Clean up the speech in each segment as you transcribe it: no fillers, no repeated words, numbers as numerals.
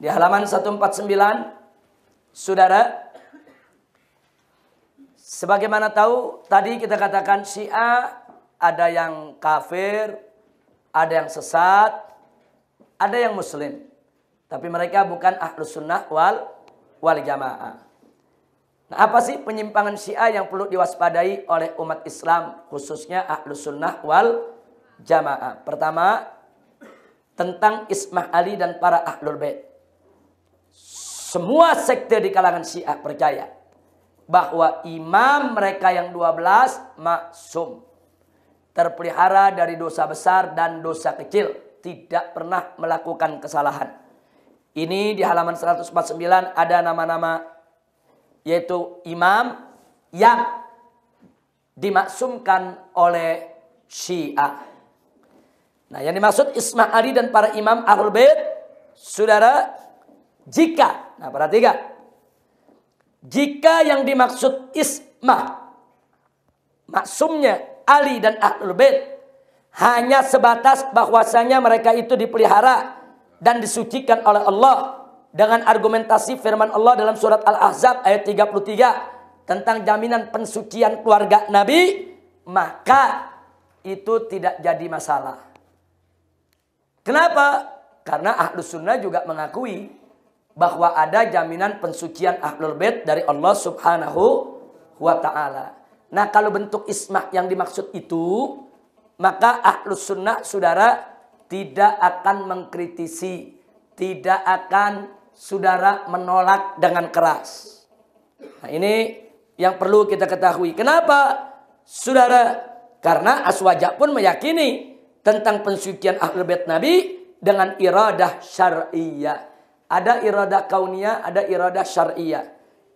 Di halaman 149, saudara, sebagaimana tahu tadi kita katakan Syiah ada yang kafir, ada yang sesat, ada yang muslim. Tapi mereka bukan ahlus sunnah wal jamaah. Nah, apa sih penyimpangan Syiah yang perlu diwaspadai oleh umat Islam, khususnya ahlus sunnah wal jamaah? Pertama, tentang Ismah Ali dan para ahlul bait. Semua sekte di kalangan Syiah percaya bahwa imam mereka yang 12 maksum, terpelihara dari dosa besar dan dosa kecil, tidak pernah melakukan kesalahan. Ini di halaman 149 ada nama-nama, yaitu imam yang dimaksumkan oleh Syiah. Nah, yang dimaksud Ismah Ali dan para imam ahlul bait, saudara, jika, nah perhatikan, jika yang dimaksud ismah, maksumnya Ali dan ahlul bait, hanya sebatas bahwasanya mereka itu dipelihara dan disucikan oleh Allah dengan argumentasi firman Allah dalam surat Al-Ahzab ayat 33 tentang jaminan pensucian keluarga Nabi, maka itu tidak jadi masalah. Kenapa? Karena Ahlus Sunnah juga mengakui bahwa ada jaminan pensucian Ahlul Bait dari Allah Subhanahu wa ta'ala. Nah, kalau bentuk ismah yang dimaksud itu, maka Ahlus Sunnah, saudara, tidak akan mengkritisi, tidak akan, saudara, menolak dengan keras. Nah, ini yang perlu kita ketahui. Kenapa, saudara? Karena Aswaja pun meyakini tentang pensucian Ahlul Bait Nabi dengan iradah syar'iyah. Ada iradah kauniyah, ada iradah syar'iyah.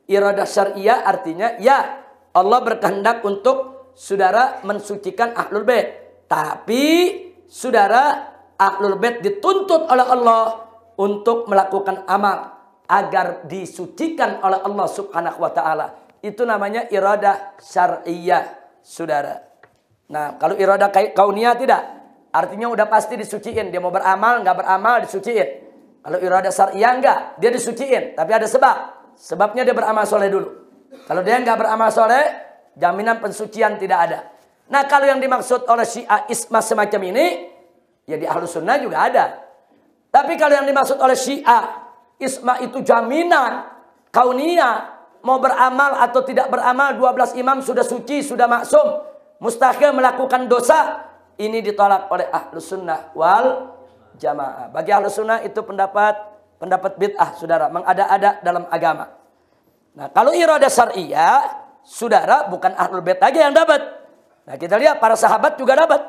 Iradah syar'iyah artinya, ya, Allah berkehendak untuk, saudara, mensucikan Ahlul Bait. Tapi, saudara, Ahlul Bait dituntut oleh Allah untuk melakukan amal agar disucikan oleh Allah Subhanahu wa ta'ala. Itu namanya iradah syar'iyah, saudara. Nah, kalau iradah kauniyah tidak. Artinya udah pasti disuciin. Dia mau beramal, nggak beramal, disuciin. Kalau iradah syar'iyah enggak, dia disuciin. Tapi ada sebab. Sebabnya dia beramal soleh dulu. Kalau dia enggak beramal soleh, jaminan pensucian tidak ada. Nah, kalau yang dimaksud oleh Syiah ismah semacam ini, ya di Ahlus Sunnah juga ada. Tapi kalau yang dimaksud oleh Syiah ismah itu jaminan kauniyah, mau beramal atau tidak beramal, 12 imam sudah suci, sudah maksum, mustahil melakukan dosa, ini ditolak oleh Ahlus Sunnah wal jamaah. Bagi Ahlus Sunnah itu pendapat bid'ah, saudara, mengada-ada dalam agama. Nah, kalau iradah syar'iyah, saudara, bukan Ahlul Bait aja yang dapat. Nah, kita lihat para sahabat juga dapat.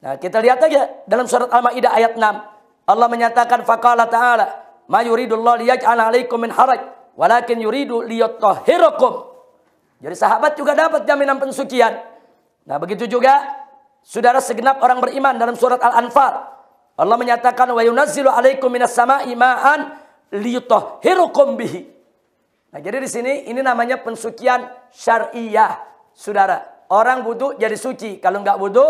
Nah, kita lihat aja dalam surat Al-Maidah ayat 6. Allah menyatakan faqala ta'ala, "Ma yuridullahu liyaj'ala 'alaikum min haraj, walakin yuridu liyutahhirakum." Jadi sahabat juga dapat jaminan pensucian. Nah, begitu juga saudara segenap orang beriman dalam surat Al-Anfal. Allah menyatakan wa yunazzilu 'alaikum minas sama'i ma'an liyutahhirukum bihi. Nah, jadi di sini ini namanya pensucian syar'iyah, saudara. Orang wudu jadi suci, kalau enggak wudu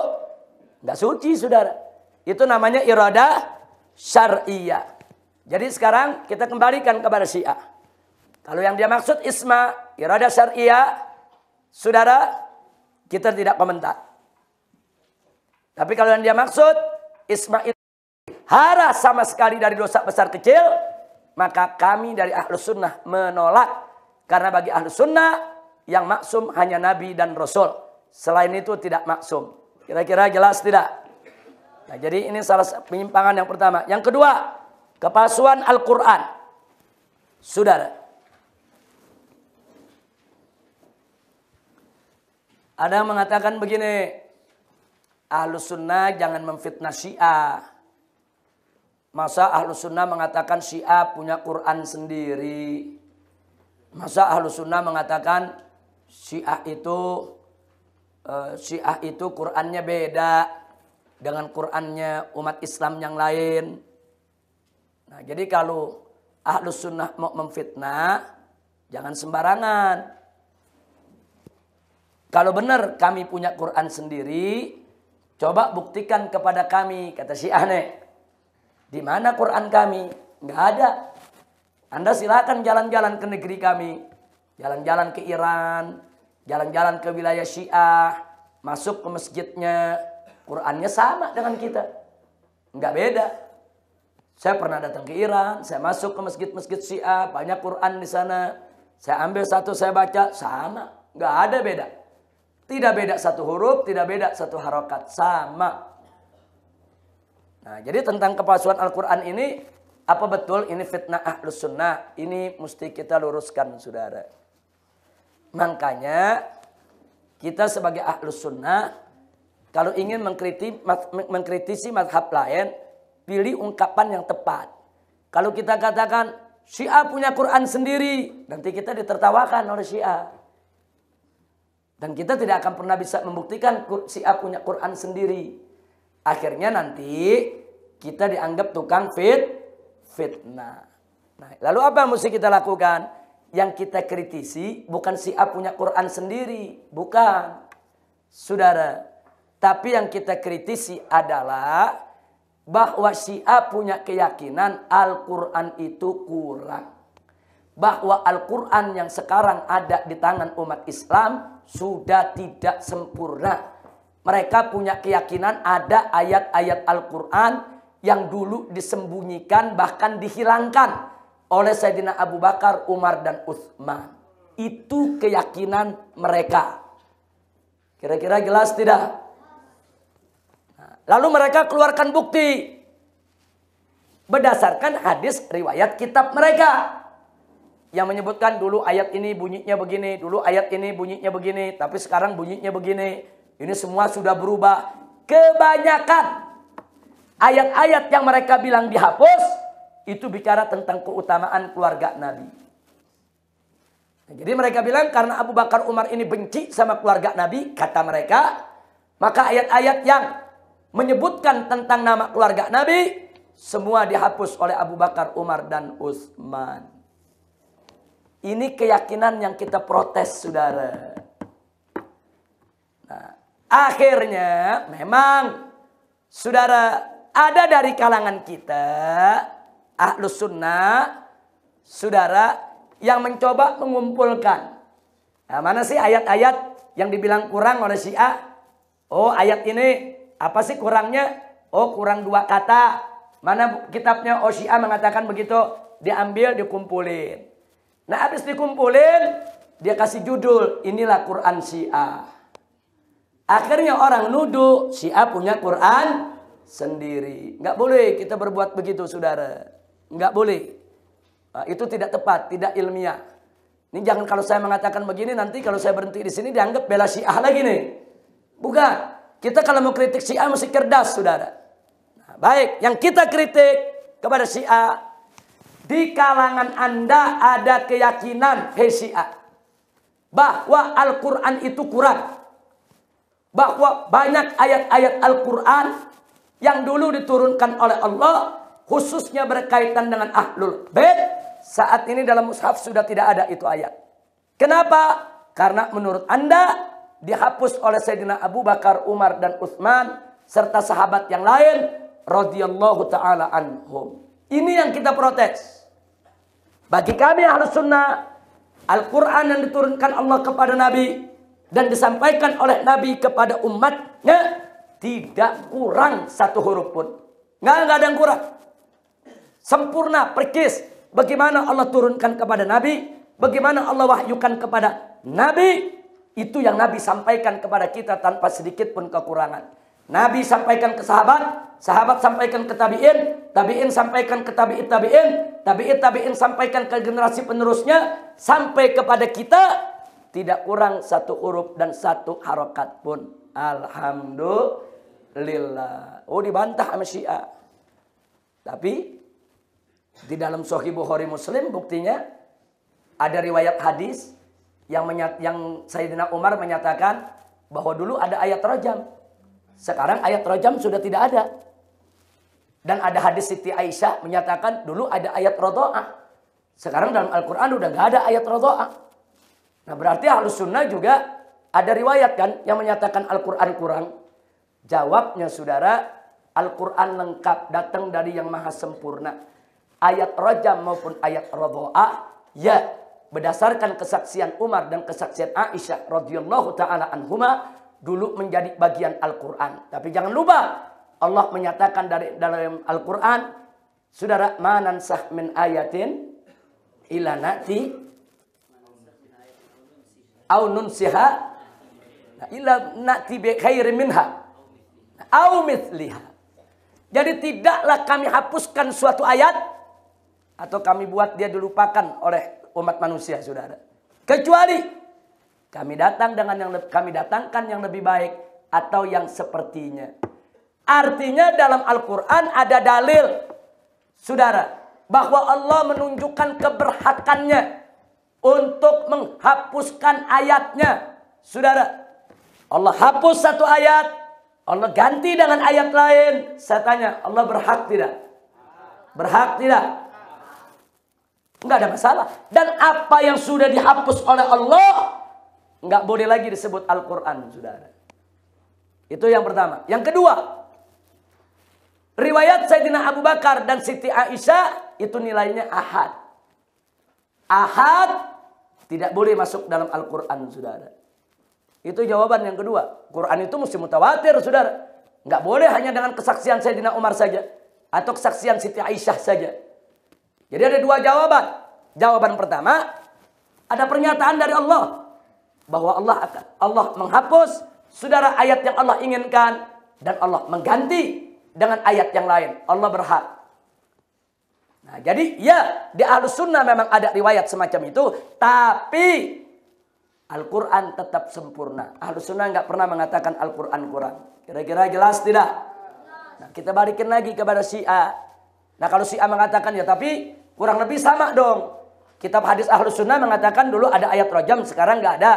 enggak suci, saudara. Itu namanya iradah syar'iyah. Jadi sekarang kita kembalikan kepada Syiah. Kalau yang dia maksud isma, iradah syar'iyah, saudara, kita tidak komentar. Tapi kalau yang dia maksud isma itu hara sama sekali dari dosa besar kecil, maka kami dari Ahlus Sunnah menolak. Karena bagi Ahlus Sunnah yang maksum hanya Nabi dan Rasul. Selain itu tidak maksum. Kira-kira jelas tidak? Nah, jadi ini salah satu penyimpangan yang pertama. Yang kedua, kepalsuan Al-Quran. Saudara, ada yang mengatakan begini, Ahlus Sunnah jangan memfitnah Syiah. Masa Ahlus Sunnah mengatakan Syiah punya Quran sendiri? Masa Ahlus Sunnah mengatakan Syiah itu Qurannya beda dengan Qurannya umat Islam yang lain? Nah, jadi kalau Ahlus Sunnah mau memfitnah, jangan sembarangan. Kalau benar kami punya Quran sendiri, coba buktikan kepada kami, kata Syiah nih. Di mana Quran kami? Nggak ada. Anda silakan jalan-jalan ke negeri kami. Jalan-jalan ke Iran, jalan-jalan ke wilayah Syiah, masuk ke masjidnya, Qurannya sama dengan kita. Enggak beda. Saya pernah datang ke Iran, saya masuk ke masjid-masjid Syiah, banyak Quran di sana. Saya ambil satu, saya baca, sama. Enggak ada beda. Tidak beda satu huruf, tidak beda satu harokat, sama. Nah, jadi tentang kepalsuan Al-Quran ini, apa betul ini fitnah Ahlus Sunnah? Ini mesti kita luruskan, saudara. Makanya kita sebagai Ahlus Sunnah, kalau ingin mengkritisi mazhab lain, pilih ungkapan yang tepat. Kalau kita katakan Syiah punya Quran sendiri, nanti kita ditertawakan oleh Syiah. Dan kita tidak akan pernah bisa membuktikan Syiah punya Quran sendiri. Akhirnya nanti kita dianggap tukang fitnah. Nah, lalu apa yang mesti kita lakukan? Yang kita kritisi bukan Syiah punya Quran sendiri, bukan, saudara. Tapi yang kita kritisi adalah bahwa Syiah punya keyakinan Al-Quran itu kurang. Bahwa Al-Quran yang sekarang ada di tangan umat Islam sudah tidak sempurna. Mereka punya keyakinan ada ayat-ayat Al-Quran yang dulu disembunyikan bahkan dihilangkan oleh Sayyidina Abu Bakar, Umar, dan Utsman. Itu keyakinan mereka. Kira-kira jelas tidak? Lalu mereka keluarkan bukti berdasarkan hadis riwayat kitab mereka yang menyebutkan dulu ayat ini bunyinya begini, dulu ayat ini bunyinya begini, tapi sekarang bunyinya begini. Ini semua sudah berubah. Kebanyakan ayat-ayat yang mereka bilang dihapus itu bicara tentang keutamaan keluarga Nabi. Jadi mereka bilang karena Abu Bakar, Umar ini benci sama keluarga Nabi, kata mereka, maka ayat-ayat yang menyebutkan tentang nama keluarga Nabi semua dihapus oleh Abu Bakar, Umar, dan Utsman. Ini keyakinan yang kita protes, saudara. Nah, akhirnya memang, saudara, ada dari kalangan kita Ahlus Sunnah, saudara, yang mencoba mengumpulkan. Nah, mana sih ayat-ayat yang dibilang kurang oleh Syiah? Oh, ayat ini apa sih kurangnya? Oh, kurang 2 kata. Mana kitabnya? Oh, Syiah mengatakan begitu. Diambil, dikumpulin. Nah, habis dikumpulin, dia kasih judul, inilah Quran Syiah. Akhirnya orang nuduh Syiah punya Quran sendiri. Nggak boleh kita berbuat begitu, saudara. Nggak boleh. Nah, itu tidak tepat, tidak ilmiah. Ini jangan kalau saya mengatakan begini, nanti kalau saya berhenti di sini dianggap bela Syiah lagi nih. Bukan. Kita kalau mau kritik Syiah mesti cerdas, saudara. Nah, baik, yang kita kritik kepada Syiah, di kalangan Anda ada keyakinan, hei Syiah, bahwa Al-Quran itu kurang. Bahwa banyak ayat-ayat Al-Quran yang dulu diturunkan oleh Allah, khususnya berkaitan dengan Ahlul Bait, saat ini dalam mushaf sudah tidak ada itu ayat. Kenapa? Karena menurut Anda dihapus oleh Sayyidina Abu Bakar, Umar, dan Utsman serta sahabat yang lain radhiyallahu taala anhum. Ini yang kita protes. Bagi kami Ahlus Sunnah, Al-Quran yang diturunkan Allah kepada Nabi dan disampaikan oleh Nabi kepada umatnya tidak kurang satu huruf pun. Nggak ada yang kurang. Sempurna, persis. Bagaimana Allah turunkan kepada Nabi, bagaimana Allah wahyukan kepada Nabi, itu yang Nabi sampaikan kepada kita tanpa sedikit pun kekurangan. Nabi sampaikan ke sahabat, sahabat sampaikan ke tabi'in, tabi'in sampaikan ke tabi'in tabi'in, tabi'in tabi'in sampaikan ke generasi penerusnya, sampai kepada kita tidak kurang satu huruf dan satu harokat pun. Alhamdulillah. Oh, dibantah sama Syiah. Tapi di dalam Sahih Bukhari Muslim buktinya ada riwayat hadis yang Sayyidina Umar menyatakan bahwa dulu ada ayat rajam. Sekarang ayat rajam sudah tidak ada. Dan ada hadis Siti Aisyah menyatakan dulu ada ayat radha'ah. Sekarang dalam Al-Quran udah nggak ada ayat radha'ah. Nah, berarti Ahlus Sunnah juga ada riwayat kan yang menyatakan Al-Quran kurang. Jawabnya, saudara, Al-Quran lengkap, datang dari yang maha sempurna. ayat rajam maupun ayat radha'ah? Ya, berdasarkan kesaksian Umar dan kesaksian Aisyah radhiyallahu taala anhuma, dulu menjadi bagian Al-Qur'an. Tapi jangan lupa Allah menyatakan dalam Al-Qur'an, saudara, manansah min ayatin ila nati au nunsiha ila nati bi khairin minha au mithliha. Jadi tidaklah kami hapuskan suatu ayat atau kami buat dia dilupakan oleh umat manusia, saudara, kecuali kami datangkan yang lebih baik atau yang sepertinya. Artinya dalam Al-Quran ada dalil, saudara, bahwa Allah menunjukkan keberhakannya untuk menghapuskan ayatnya. Saudara, Allah hapus satu ayat, Allah ganti dengan ayat lain. Saya tanya, Allah berhak tidak? Berhak tidak? Enggak ada masalah. Dan apa yang sudah dihapus oleh Allah enggak boleh lagi disebut Al-Quran, saudara. Itu yang pertama. Yang kedua, riwayat Sayyidina Abu Bakar dan Siti Aisyah itu nilainya ahad. Ahad tidak boleh masuk dalam Al-Quran, saudara. Itu jawaban yang kedua. Quran itu mesti mutawatir, saudara. Enggak boleh hanya dengan kesaksian Sayyidina Umar saja atau kesaksian Siti Aisyah saja. Jadi ada dua jawaban. Jawaban pertama, ada pernyataan dari Allah bahwa Allah menghapus, saudara, ayat yang Allah inginkan dan Allah mengganti dengan ayat yang lain. Allah berhak. Nah, jadi ya, di Ahlus Sunnah memang ada riwayat semacam itu, tapi Al-Quran tetap sempurna. Ahlus Sunnah nggak pernah mengatakan Al-Quran kurang. Kira-kira jelas tidak? Nah, kita balikin lagi kepada Syiah. Nah, kalau Syiah mengatakan ya tapi kurang lebih sama dong. Kitab hadis Ahlus Sunnah mengatakan dulu ada ayat rajam, sekarang nggak ada.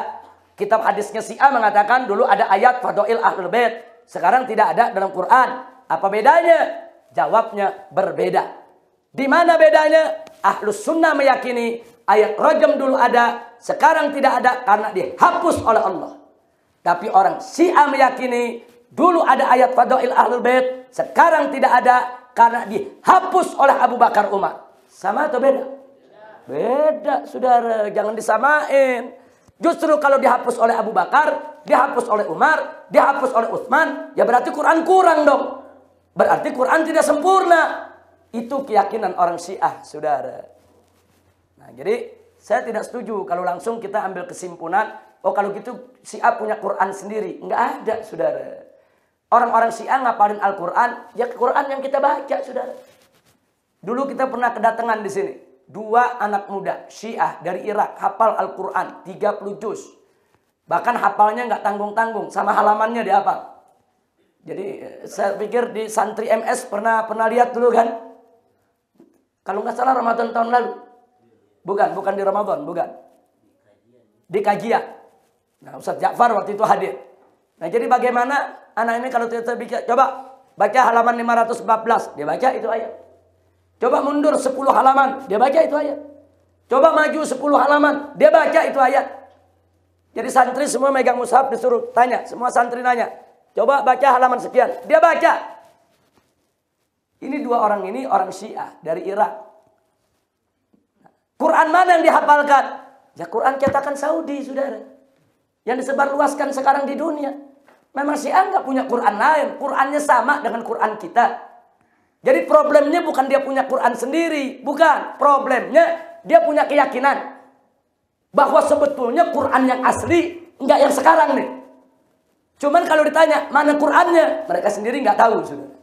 Kitab hadisnya Syiah mengatakan dulu ada ayat Fadail Ahlul Bait, sekarang tidak ada dalam Quran. Apa bedanya? Jawabnya berbeda. Di mana bedanya? Ahlus Sunnah meyakini ayat rajam dulu ada, sekarang tidak ada karena dihapus oleh Allah. Tapi orang Syiah meyakini dulu ada ayat Fadail Ahlul Bait, sekarang tidak ada karena dihapus oleh Abu Bakar Umar. Sama atau beda? Beda, saudara. Jangan disamain. Justru kalau dihapus oleh Abu Bakar, dihapus oleh Umar, dihapus oleh Utsman, ya berarti Quran kurang dong. Berarti Quran tidak sempurna. Itu keyakinan orang Syiah, saudara. Nah, jadi saya tidak setuju kalau langsung kita ambil kesimpulan, oh kalau gitu Syiah punya Quran sendiri. Enggak ada, saudara. Orang-orang Syiah ngapalin Al-Quran, ya Quran yang kita baca, saudara. Dulu kita pernah kedatangan di sini. Dua anak muda Syiah dari Irak hafal Al-Quran 30 juz. Bahkan hafalnya nggak tanggung-tanggung, sama halamannya dihafal. Jadi saya pikir di santri MS pernah lihat dulu kan? Kalau nggak salah Ramadan tahun lalu. Bukan di Ramadan, bukan. Di kajian. Nah, Ustaz Ja'far waktu itu hadir. Nah, jadi bagaimana anak ini kalau kita bikin, coba baca halaman 514, dia baca itu ayat. Coba mundur 10 halaman, dia baca itu ayat. Coba maju 10 halaman, dia baca itu ayat. Jadi santri semua megang mushaf disuruh tanya, semua santri nanya. Coba baca halaman sekian, dia baca. Ini dua orang ini orang Syiah dari Irak. Quran mana yang dihafalkan? Ya Quran cetakan Saudi, saudara. Yang disebarluaskan sekarang di dunia. Memang Syiah nggak punya Quran lain. Qurannya sama dengan Quran kita. Jadi problemnya bukan dia punya Quran sendiri. Bukan. Problemnya dia punya keyakinan. Bahwa sebetulnya Quran yang asli nggak yang sekarang nih. Cuman kalau ditanya mana Qurannya, mereka sendiri nggak tahu, saudara.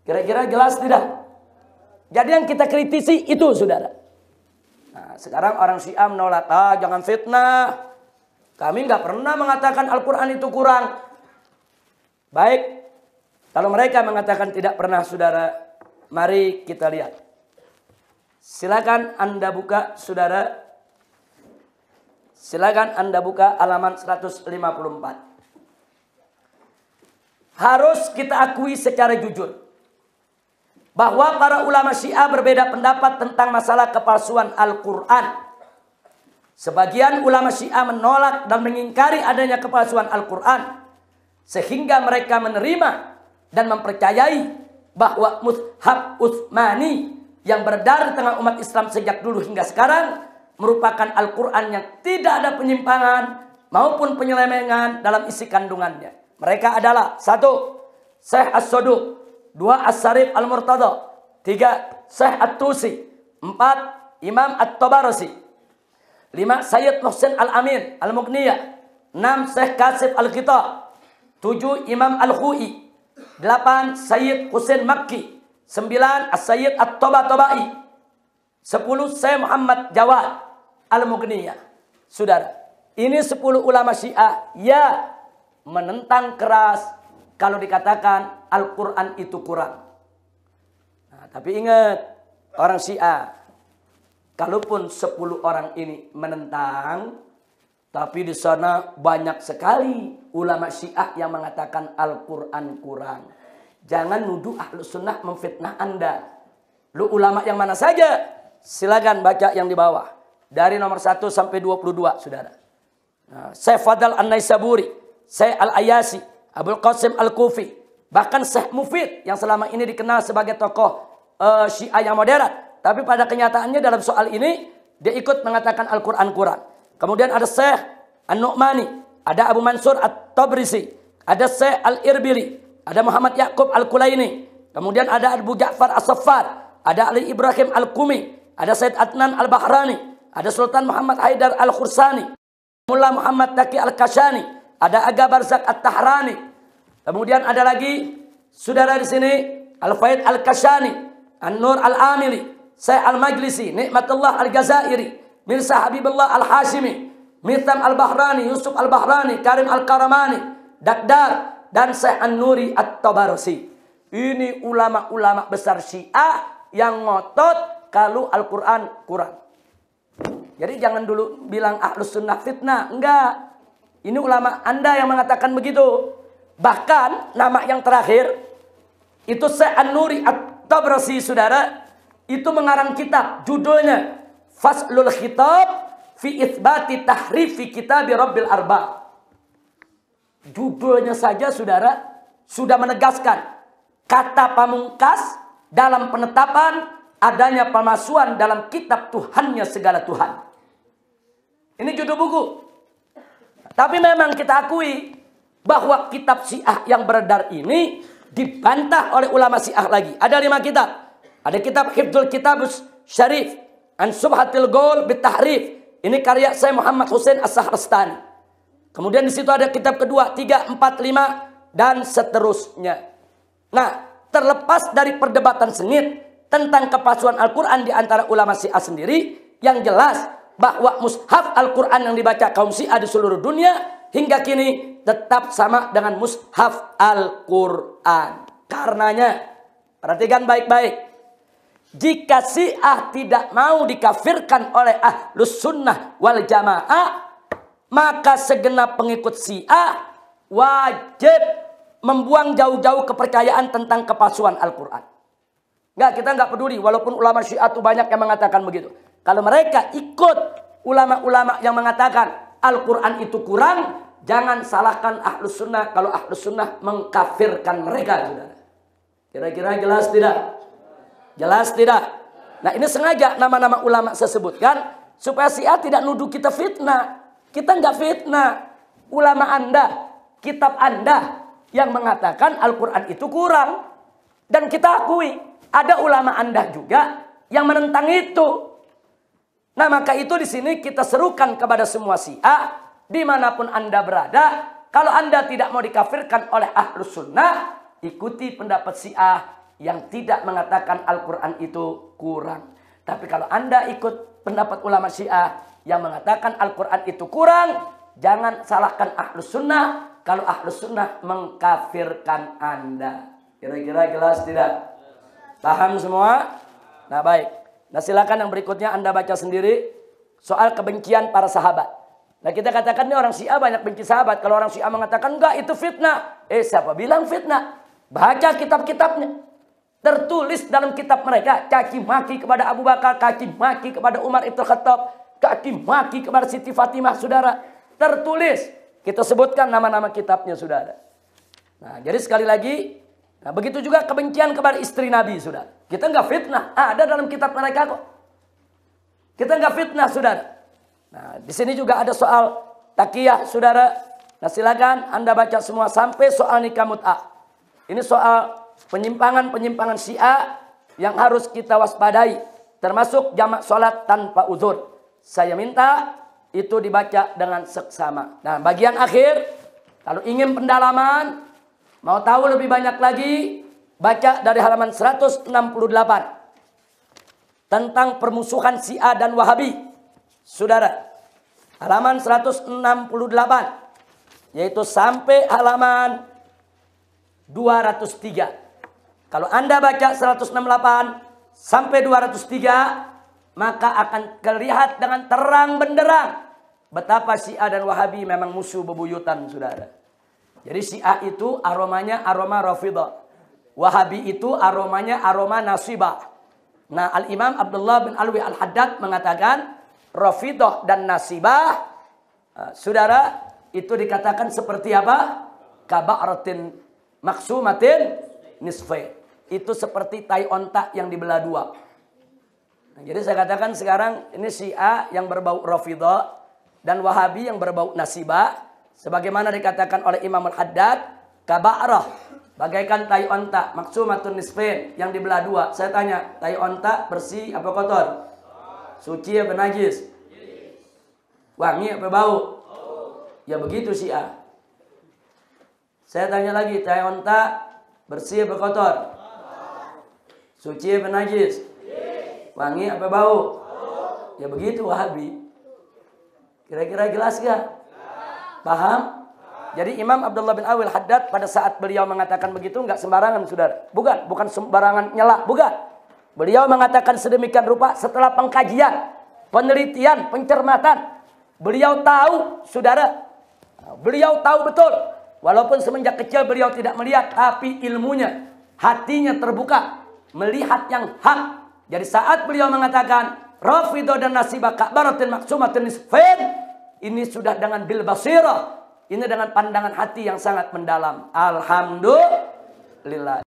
Kira-kira jelas tidak? Jadi yang kita kritisi itu, saudara. Nah, sekarang orang Syiah menolak. Jangan fitnah. Kami nggak pernah mengatakan Al-Quran itu kurang. Baik. Kalau mereka mengatakan tidak pernah, saudara, mari kita lihat. Silakan Anda buka, saudara. Silakan Anda buka halaman 154. Harus kita akui secara jujur bahwa para ulama Syiah berbeda pendapat tentang masalah kepalsuan Al-Quran. Sebagian ulama Syiah menolak dan mengingkari adanya kepalsuan Al-Quran, sehingga mereka menerima dan mempercayai bahwa mushaf Utsmani yang beredar di tengah umat Islam sejak dulu hingga sekarang merupakan Al-Quran yang tidak ada penyimpangan maupun penyelewengan dalam isi kandungannya. Mereka adalah: 1. Syekh As-Saduq, 2. As-Sarif Al-Murtada, 3. Syekh At-Tusi, 4. Imam At-Tabarasi, 5. Sayyid Muhsin Al-Amin Al-Muqniyah, 6. Syekh Kasif Al-Ghita, 7. Imam Al-Khu'i, 8. Sayyid Husain Makki, 9. As-Sayyid At-Tabatabai, 10. Syekh Muhammad Jawad Al-Muqniyah. Saudara, ini 10 ulama Syiah ya menentang keras kalau dikatakan Al-Quran itu kurang. Nah, tapi ingat, orang Syiah, kalaupun 10 orang ini menentang, tapi di sana banyak sekali ulama Syiah yang mengatakan Al-Quran kurang. Jangan nuduh Ahlus Sunnah memfitnah Anda. Lu ulama yang mana saja? Silakan baca yang di bawah. Dari nomor 1 sampai 22, saudara. Nah, Syekh Fadal An-Naisaburi, Syekh Al-Ayasi, Abul Qasim Al-Kufi, bahkan Syekh Mufid yang selama ini dikenal sebagai tokoh Syiah yang moderat. Tapi pada kenyataannya dalam soal ini, dia ikut mengatakan Al-Quran kurang. Kemudian ada Syekh An-Nu'mani, ada Abu Mansur At-Tabrisi, ada Syekh Al-Irbili, ada Muhammad Yaqub Al-Kulaini, kemudian ada Abu Ja'far As-Saffar, ada Ali Ibrahim Al-Qumi, ada Said Adnan Al-Bahrani, ada Sultan Muhammad Haidar Al-Khursani, Mullah Muhammad Taqi Al-Kashani, ada Aga Barzak At-Tahrani. Kemudian ada lagi saudara di sini Al-Faid Al-Kashani, An-Nur Al-Amili, Syekh Al-Majlisi, Nikmatullah Al-Jazairi, Mirza Habibullah Al-Hashimi, Mitham Al-Bahrani, Yusuf Al-Bahrani, Karim Al-Karamani, Dakdar, dan Syekh An-Nuri At-Tabarasi. Ini ulama-ulama besar Syiah yang ngotot kalau Al-Quran kurang. Jadi jangan dulu bilang Ahlus Sunnah fitnah. Enggak. Ini ulama Anda yang mengatakan begitu. Bahkan nama yang terakhir itu Syekh An-Nuri At-Tabarasi, saudara. Itu mengarang kitab. Judulnya Faslul Khitab fi Itsbati Tahrifi Kitabi Rabbil Arbab. Judulnya saja, saudara, sudah menegaskan kata pamungkas dalam penetapan adanya pemalsuan dalam kitab Tuhannya segala Tuhan. Ini judul buku. Tapi memang kita akui bahwa kitab Syiah yang beredar ini dibantah oleh ulama Syiah lagi. Ada 5 kitab. Ada kitab Hifdzul Kitabus Syarif, An Subhatil Gol Bitahrif. Ini karya Syekh Muhammad Husain As-Sahrastani. Kemudian di situ ada kitab kedua, 3, 4, 5 dan seterusnya. Nah, terlepas dari perdebatan sengit tentang kepalsuan Al-Quran di antara ulama Syiah sendiri, yang jelas bahwa mushaf Al-Quran yang dibaca kaum Syiah di seluruh dunia hingga kini tetap sama dengan mushaf Al-Quran. Karenanya, perhatikan baik-baik. Jika Syiah tidak mau dikafirkan oleh Ahlus Sunnah wal Jamaah, maka segenap pengikut Syiah wajib membuang jauh-jauh kepercayaan tentang kepalsuan Al-Quran. Kita nggak peduli walaupun ulama Syiah itu banyak yang mengatakan begitu. Kalau mereka ikut ulama-ulama yang mengatakan Al-Quran itu kurang, jangan salahkan Ahlus Sunnah kalau Ahlus Sunnah mengkafirkan mereka, saudara. Kira-kira jelas tidak? Jelas tidak? Nah, ini sengaja nama-nama ulama saya sebutkan supaya Syiah tidak nuduh kita fitnah. Kita nggak fitnah. Ulama Anda, kitab Anda yang mengatakan Al-Quran itu kurang. Dan kita akui, ada ulama Anda juga yang menentang itu. Nah, maka itu di sini kita serukan kepada semua Syiah, dimanapun Anda berada, kalau Anda tidak mau dikafirkan oleh Ahlus Sunnah, ikuti pendapat Syiah yang tidak mengatakan Al-Quran itu kurang. Tapi kalau Anda ikut pendapat ulama Syiah yang mengatakan Al-Quran itu kurang, jangan salahkan Ahlus Sunnah kalau Ahlus Sunnah mengkafirkan Anda. Kira-kira jelas tidak? Paham semua? Nah, baik. Nah, silakan yang berikutnya Anda baca sendiri soal kebencian para sahabat. Nah, kita katakan ini orang Syiah banyak benci sahabat. Kalau orang Syiah mengatakan enggak itu fitnah. Siapa bilang fitnah? Baca kitab-kitabnya. Tertulis dalam kitab mereka caci maki kepada Abu Bakar, caci maki kepada Umar Ibn Khattab, caci maki kepada Siti Fatimah, saudara. Tertulis. Kita sebutkan nama-nama kitabnya, saudara. Nah, jadi sekali lagi Nah, begitu juga kebencian kepada istri Nabi, saudara. Kita nggak fitnah, ada dalam kitab mereka kok. Kita nggak fitnah, saudara. Nah, di sini juga ada soal takiyah, saudara. Nah, silakan Anda baca semua sampai soal nikah mut'ah. Ini soal penyimpangan-penyimpangan Syiah yang harus kita waspadai, termasuk jamak sholat tanpa uzur. Saya minta itu dibaca dengan seksama. Nah, bagian akhir, kalau ingin pendalaman, mau tahu lebih banyak lagi, baca dari halaman 168 tentang permusuhan Syiah dan Wahabi. Saudara, halaman 168 yaitu sampai halaman 203. Kalau Anda baca 168 sampai 203, maka akan terlihat dengan terang benderang betapa Syiah dan Wahabi memang musuh bebuyutan, saudara. Jadi Syiah itu aromanya aroma Rafidhah. Wahabi itu aromanya aroma Nasibah. Nah, Al-Imam Abdullah bin Alwi Al-Haddad mengatakan Rafidhah dan Nasibah, saudara, itu dikatakan seperti apa? Kaba'ratin maksumatin nisfain. Itu seperti tai onta yang dibelah dua. Nah, jadi saya katakan sekarang ini Syiah yang berbau Rafidhah dan Wahabi yang berbau Nasibah. Sebagaimana dikatakan oleh Imam Al-Haddad, kaba'rah, bagaikan tai onta, maksumatun nisfain, yang dibelah dua. Saya tanya, tai onta bersih apa kotor? Suci apa najis? Wangi apa bau? Ya begitu Syiah. Saya tanya lagi, tai onta bersih apa kotor? Suci apa najis? Wangi apa bau? Ya begitu Wahabi. Kira-kira jelas gak? Paham? Jadi Imam Abdullah bin Alwi Al-Haddad pada saat beliau mengatakan begitu enggak sembarangan, saudara. Bukan sembarangan nyela, bukan. Beliau mengatakan sedemikian rupa setelah pengkajian, penelitian, pencermatan. Beliau tahu, saudara. Beliau tahu betul. Walaupun semenjak kecil beliau tidak melihat, tapi ilmunya, hatinya terbuka, melihat yang hak. Jadi saat beliau mengatakan Rafidhah dan Nasibah kaba'ratin maksumatin nisfain, ini sudah dengan bil basirah. Ini dengan pandangan hati yang sangat mendalam. Alhamdulillah.